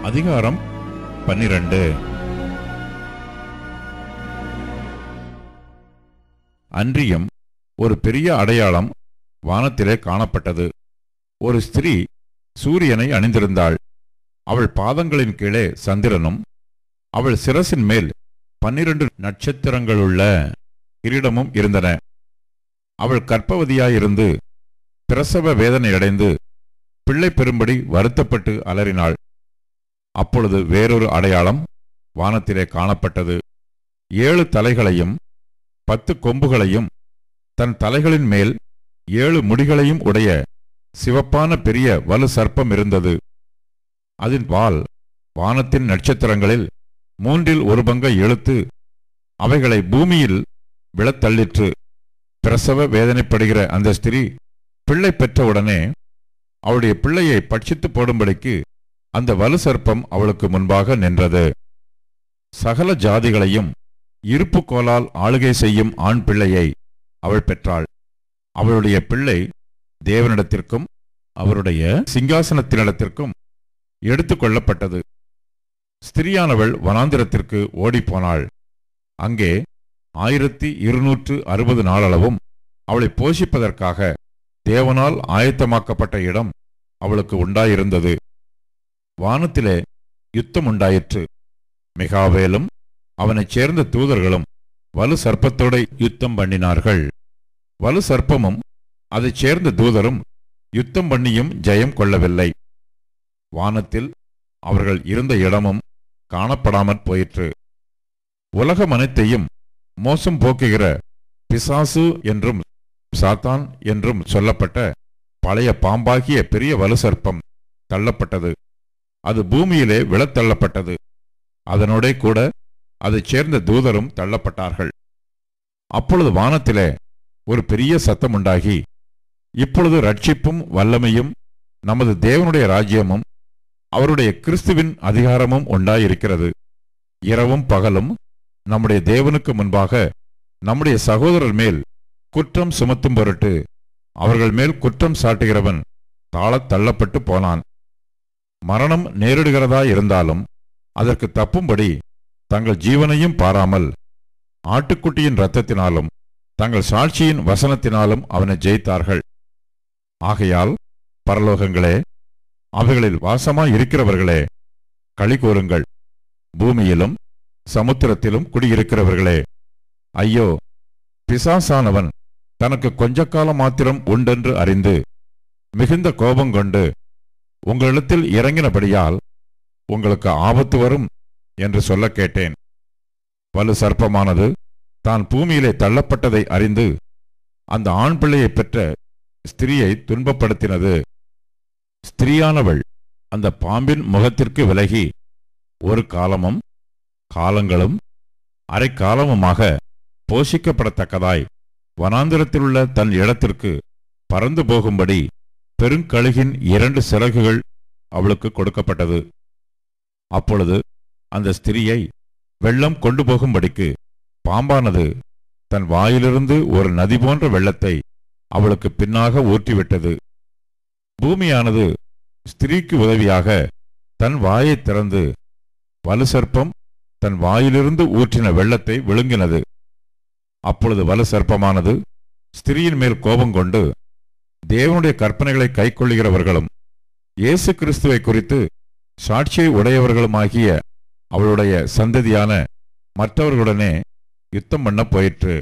அதிகாரம் 12. அன்றியும் ஒரு பெரிய அடையாளம் வானத்திலே காணப்பட்டது. ஒரு ஸ்திரீ சூரியனை அணிந்திருந்தாள். அவள் பாதங்களின் கீழே சந்திரனும் அவள் சிரசின் மேல் 12 நட்சத்திரங்களுள்ள கிரீடமும் இருந்தன. அவள் கர்ப்பவதியாயிருந்து பிரசவ வேதனையடைந்து பிள்ளை பெறும்படி வருத்தப்பட்டு அலறினாள். அப்பொழுது வேறொரு அடையாளம் வானத்திலே காணப்பட்டது. 7 தலைகளையும் 10 கொம்புகளையும் தன் தலைகளின் மேல் 7 முடிகளையும் உடைய சிவப்பான பெரிய வலு சர்ப்பம் இருந்தது. அதன் வால் வானத்தின் நட்சத்திரங்களில் 1/3 பங்கை இழுத்து அவைகளை பூமியில் விழத்தள்ளிற்று. பிரசவ வேதனைப்படுகிற அந்த ஸ்திரீ பிள்ளை பெற்றவுடனே அவளுடைய பிள்ளையை பட்சித்து போடும்படிக்கு அந்த வலு சர்ப்பம் அவளுக்கு முன்பாக நின்றது. சகல ஜாதிகளையும் இருப்பு கோலால் ஆளுகை செய்யும் ஆண் பிள்ளையை அவள் பெற்றாள். அவளுடைய பிள்ளை தேவனிடத்திற்கும் அவருடைய சிங்காசனத்தினிடத்திற்கும் எடுத்து கொள்ளப்பட்டது. ஸ்திரியானவள் வனாந்திரத்திற்கு ஓடிப்போனாள். அங்கே 1260 நாளளவும் அவளை போஷிப்பதற்காக தேவனால் ஆயத்தமாக்கப்பட்ட இடம் அவளுக்கு உண்டாயிருந்தது. வானத்திலே யுத்தம் உண்டாயிற்று. மிகாவேலும் அவனைச் சேர்ந்த தூதர்களும் வலு சர்ப்பத்தோடு யுத்தம் பண்ணினார்கள். வலு சர்ப்பமும் அதைச் சேர்ந்த தூதரும் யுத்தம் பண்ணியும் ஜெயம் கொள்ளவில்லை. வானத்தில் அவர்கள் இருந்த இடமும் காணப்படாமற் போயிற்று. உலகம் அனைத்தையும் மோசம் போக்குகிற பிசாசு என்றும் சாத்தான் என்றும் சொல்லப்பட்ட பழைய பாம்பாகிய பெரிய வலு சர்ப்பம் தள்ளப்பட்டது. அது பூமியிலே விழத்தள்ளப்பட்டது. அதனோடே கூட அதைச் சேர்ந்த தூதரும் தள்ளப்பட்டார்கள். அப்பொழுது வானத்திலே ஒரு பெரிய சத்தம் உண்டாகி, இப்பொழுது ரட்சிப்பும் வல்லமையும் நமது தேவனுடைய ராஜ்யமும் அவருடைய கிறிஸ்துவின் அதிகாரமும் உண்டாயிருக்கிறது. இரவும் பகலும் நம்முடைய தேவனுக்கு முன்பாக நம்முடைய சகோதரர் மேல் குற்றம் சுமத்தும் பொருட்டு அவர்கள் மேல் குற்றம் சாட்டுகிறவன் தாழத் தள்ளப்பட்டு போனான். மரணம் நேரிடுகிறதா இருந்தாலும் அதற்கு தப்பும்படி தங்கள் ஜீவனையும் பாராமல் ஆட்டுக்குட்டியின் இரத்தத்தினாலும் தங்கள் சாட்சியின் வசனத்தினாலும் அவனை ஜெயித்தார்கள். ஆகையால் பரலோகங்களே, அவைகளில் வாசமாயிருக்கிறவர்களே, களி கூறுங்கள். பூமியிலும் சமுத்திரத்திலும் குடியிருக்கிறவர்களே, ஐயோ, பிசாசானவன் தனக்கு கொஞ்ச காலம் மாத்திரம் உண்டென்று அறிந்து மிகுந்த கோபங்கொண்டு உங்களிடத்தில் இறங்கினபடியால் உங்களுக்கு ஆபத்து வரும் என்று சொல்ல கேட்டேன். வலு சர்ப்பமானது தான் பூமியிலே தள்ளப்பட்டதை அறிந்து அந்த ஆண் பிள்ளையை பெற்ற ஸ்திரியை துன்பப்படுத்தினது. ஸ்திரியானவள் அந்த பாம்பின் முகத்திற்கு விலகி ஒரு காலமும் காலங்களும் அரை காலமுமாக போஷிக்கப்படத்தக்கதாய் வனாந்திரத்திலுள்ள தன் இடத்திற்கு பறந்து போகும்படி பெருங்கழுகின் 2 சிறகுகள் அவளுக்கு கொடுக்கப்பட்டது. அப்பொழுது அந்த ஸ்திரியை வெள்ளம் கொண்டு போகும்படிக்கு பாம்பானது தன் வாயிலிருந்து ஒரு நதி போன்ற வெள்ளத்தை அவளுக்கு பின்னாக ஊற்றிவிட்டது. பூமியானது ஸ்திரீக்கு உதவியாக தன் வாயை திறந்து வலு சர்ப்பம் தன் வாயிலிருந்து ஊற்றின வெள்ளத்தை விழுங்கினது. அப்பொழுது வலு சர்ப்பமானது ஸ்திரியின் மேல் கோபங்கொண்டு தேவனுடைய கற்பனைகளை கைக்கொள்ளுகிறவர்களும் இயேசு கிறிஸ்துவை குறித்து சாட்சியை உடையவர்களுமாகிய அவளுடைய சந்ததியான மற்றவர்களுடனே யுத்தம் பண்ண போயிற்று.